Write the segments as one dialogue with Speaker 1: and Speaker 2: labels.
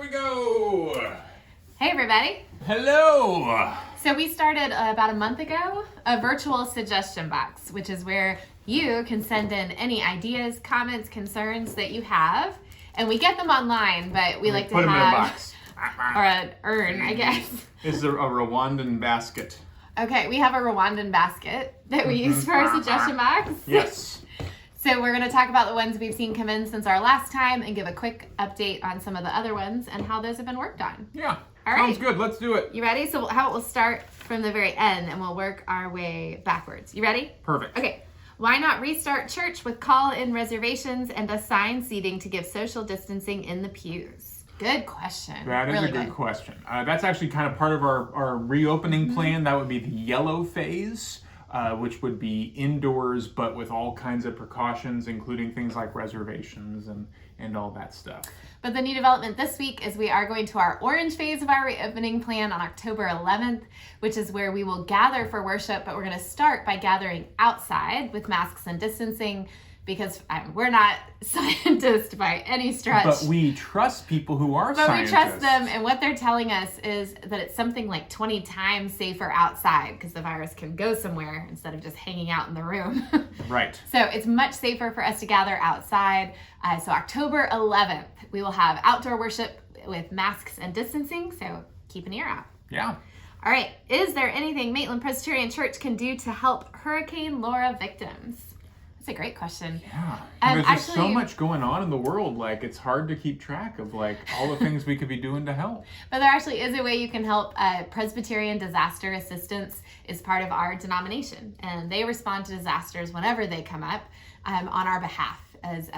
Speaker 1: we go.
Speaker 2: Hey, everybody.
Speaker 1: Hello.
Speaker 2: So we started about a month ago a virtual suggestion box, which is where you can send in any ideas, comments, concerns that you have. And we get them online, but we like to
Speaker 1: put
Speaker 2: have...
Speaker 1: them in a box.
Speaker 2: Or an urn, I guess.
Speaker 1: This is a Rwandan basket.
Speaker 2: Okay, we have a Rwandan basket that we use for our suggestion box.
Speaker 1: Yes.
Speaker 2: So we're going to talk about the ones we've seen come in since our last time and give a quick update on some of the other ones and how those have been worked on.
Speaker 1: Yeah.
Speaker 2: All
Speaker 1: Sounds
Speaker 2: right.
Speaker 1: good. Let's do it.
Speaker 2: You ready? So how about we'll start from the very end and we'll work our way backwards. You ready?
Speaker 1: Perfect.
Speaker 2: Okay. Why not restart church with call-in reservations and assigned seating to give social distancing in the pews? Good question.
Speaker 1: That is
Speaker 2: really
Speaker 1: a good question. That's actually kind of part of our reopening plan. That would be the yellow phase, which would be indoors, but with all kinds of precautions, including things like reservations and all that stuff.
Speaker 2: But the new development this week is we are going to our orange phase of our reopening plan on October 11th, which is where we will gather for worship, but we're going to start by gathering outside with masks and distancing because we're not scientists by any stretch.
Speaker 1: But we trust people who are scientists.
Speaker 2: We trust them, and what they're telling us is that it's something like 20 times safer outside because the virus can go somewhere instead of just hanging out in the room.
Speaker 1: Right.
Speaker 2: So it's much safer for us to gather outside. So October 11th, we will have outdoor worship with masks and distancing, so keep an ear out.
Speaker 1: Yeah.
Speaker 2: All right, is there anything Maitland Presbyterian Church can do to help Hurricane Laura victims? That's a great question.
Speaker 1: Yeah. There's just so much going on in the world, like it's hard to keep track of like all the things we could be doing to help.
Speaker 2: But there actually is a way you can help. Presbyterian Disaster Assistance is part of our denomination, and they respond to disasters whenever they come up on our behalf as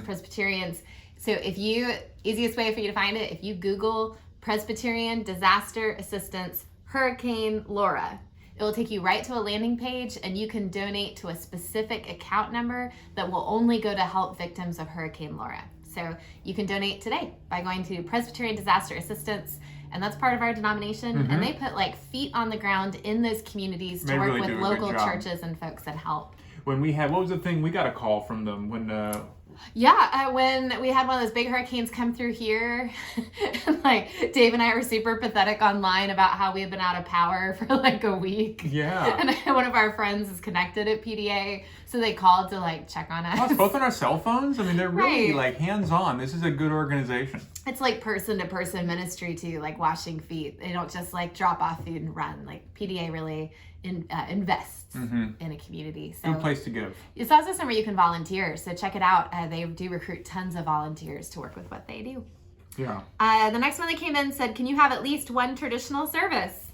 Speaker 2: Presbyterians. So easiest way for you to find it, if you Google Presbyterian Disaster Assistance Hurricane Laura, it will take you right to a landing page, and you can donate to a specific account number that will only go to help victims of Hurricane Laura. So you can donate today by going to Presbyterian Disaster Assistance, and that's part of our denomination. And they put like feet on the ground in those communities to work with local churches and folks that help.
Speaker 1: When we had, what was the thing? We got a call from them when
Speaker 2: when we had one of those big hurricanes come through here, and like Dave and I were super pathetic online about how we had been out of power for like a week.
Speaker 1: Yeah.
Speaker 2: And one of our friends is connected at PDA, so they called to like check on us.
Speaker 1: Plus, both on our cell phones. I mean, they're really
Speaker 2: Right.
Speaker 1: like hands-on. This is a good organization.
Speaker 2: It's like person-to-person ministry too, like washing feet. They don't just like drop off food and run. Like PDA really invests in a community. So
Speaker 1: Good place to give.
Speaker 2: it's also somewhere you can volunteer. So check it out. They do recruit tons of volunteers to work with what they do.
Speaker 1: Yeah.
Speaker 2: The next one that came in said, can you have at least one traditional service?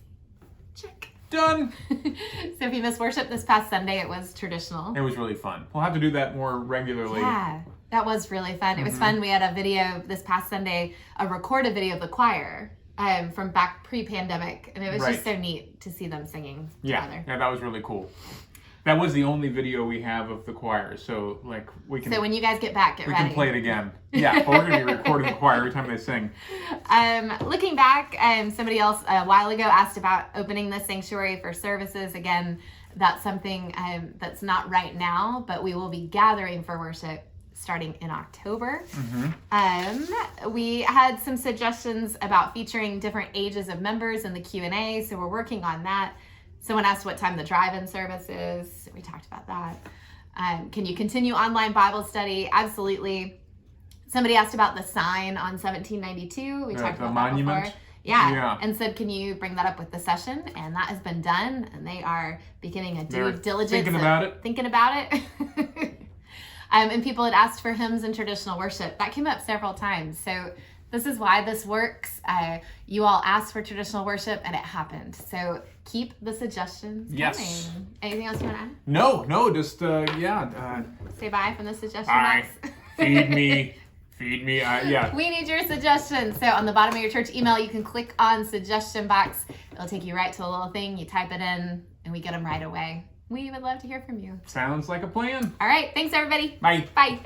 Speaker 2: Check.
Speaker 1: Done.
Speaker 2: So if you missed worship this past Sunday, it was traditional.
Speaker 1: It was really fun. We'll have to do that more regularly.
Speaker 2: Yeah, that was really fun. It was fun. We had a video this past Sunday, a recorded video of the choir from back pre-pandemic, and it was just so neat to see them singing together.
Speaker 1: Yeah, that was really cool. That was the only video we have of the choir, so like we can.
Speaker 2: So when you guys get back, get ready.
Speaker 1: We can play it again. Yeah, but we're gonna be recording the choir every time they sing.
Speaker 2: Looking back, somebody else a while ago asked about opening the sanctuary for services. Again, that's something that's not right now, but we will be gathering for worship starting in October. We had some suggestions about featuring different ages of members in the Q&A, so we're working on that. Someone asked what time the drive-in service is. We talked about that. Can you continue online Bible study? Absolutely. Somebody asked about the sign on 1792. We talked about that before. Yeah, and said, can you bring that up with the session? And that has been done, and they are beginning a due diligence.
Speaker 1: Thinking about
Speaker 2: it. And people had asked for hymns and traditional worship. That came up several times. So this is why this works. You all asked for traditional worship, and it happened. So keep the suggestions coming. Anything else you want to add?
Speaker 1: No, just,
Speaker 2: Say bye from the suggestion
Speaker 1: bye.
Speaker 2: box.
Speaker 1: Feed me. Yeah.
Speaker 2: We need your suggestions. So on the bottom of your church email, you can click on suggestion box. It'll take you right to a little thing. You type it in, and we get them right away. We would love to hear from you.
Speaker 1: Sounds like a plan.
Speaker 2: All right. Thanks, everybody.
Speaker 1: Bye.
Speaker 2: Bye.